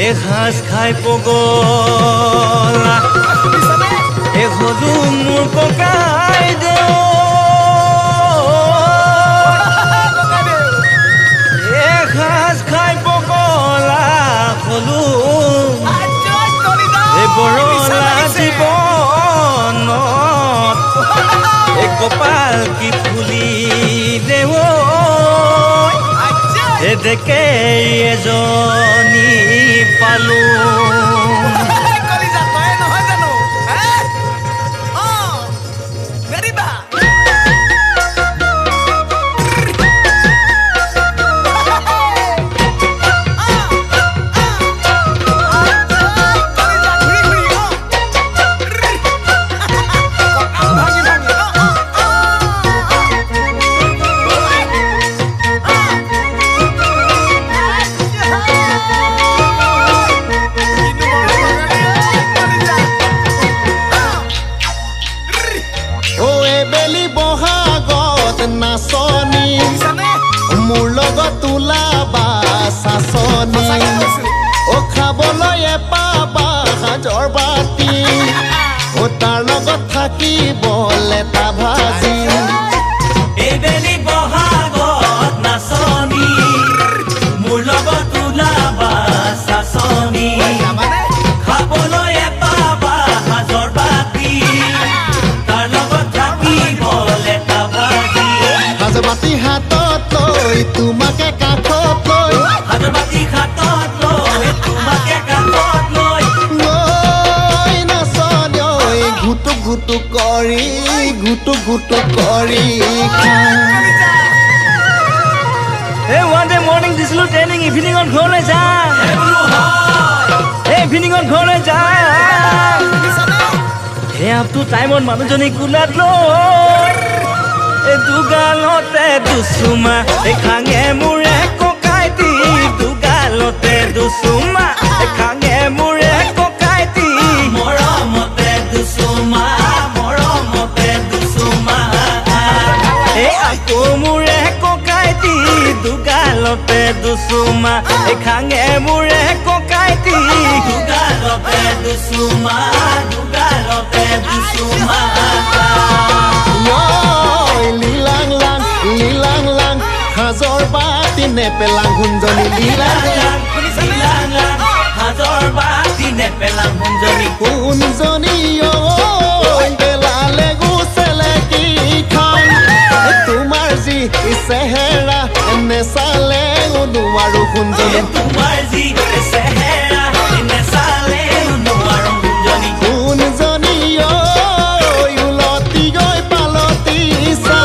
এসাঁজ খাই পগলা এসদু মোৰ ককাই দেও এসাঁজ খাই পগলা হলো এই বৰলা জীৱনত এই কপাল কি ফুলি দেৱ এদেকে এজনী পালো মোৰ লগত ওলাবা চাচনি ও খাবলৈ পাবা সাজৰ বাতি ও তাৰ লগত থাকিব লেটা ভাজি এইবেলি বহাগত নাচনি মোৰ লগত ওলাবা চাচনি খাবলৈ পাবা সাজৰ বাতি তাৰ লগত থাকিব লেটা ভাজি সাজ বাতি হাতত লৈ তোমাকে কাষত লৈ হাতবাতি হাতত লৈ তোমাকে কাষত লৈ লৈ নাচনি ঐ ঘুটু ঘুটু কৰি এই ওৱান ডে মৰ্ণিং দিছিলোঁ ট্ৰেইনিং ইভিনিঙত ঘৰলৈ যা এই ইভিনিঙত ঘৰলৈ যা সেই আপটো টাইমত মানুহজনী কোলাত লৈ এই দুগালতে দুচুমা এই খাঙে মোৰে ককাইটি দুগালতে দুচুমা এই খাঙে মোৰে ককাইটি মৰমতে দুচুমা এই আকৌ মোৰে ককাইটি দুগালতে দুচুমা এই খাঙে মোৰে ককাইটি দুগালতে দুচুমা লিলাং লাং সাজৰ বাতি নেপেলাং হুঞ্জনি লিলাং হাজৰ বাতি নেপেলাং হুঞ্জনি ঐ পেলালে গুচেলে কি খাং তোমাৰ যি চেহেৰা নেচালে নোৱাৰো হুঞ্জনি তোমাৰ যি চেহেৰা নেচালে নোৱাৰো হুঞ্জনি ঐ উলতি গৈ পালতি চা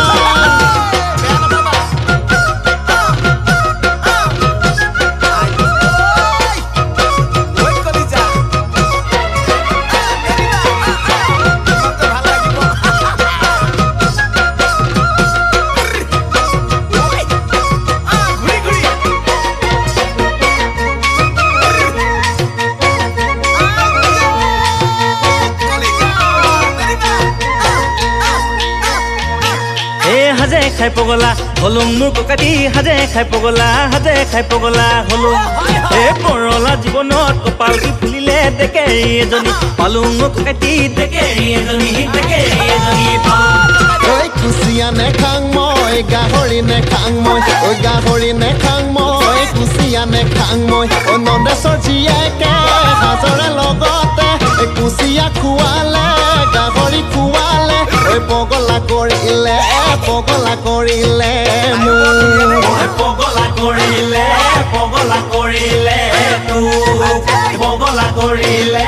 হাজে খাই পগলা হলুং মোৰ ককাটি হাজে খাই পগলা হলুং এই বৰলা জীৱনত কপাল কি ফুলিলে ডেকেৰি এজনী পালুং ককাটি ডেকেৰি এজনী কুচিয়া নেখাং মই গাহৰি নেখাং মই গাহৰি নেখাং মই কুচিয়া নেখাং মই নন্দেশ্বৰ জীয়েকে সাজৰে লগতে কুচিয়া খোৱালে গাহৰি খোৱালে পগলা কৰিলে মোৰ পগলা কৰিলে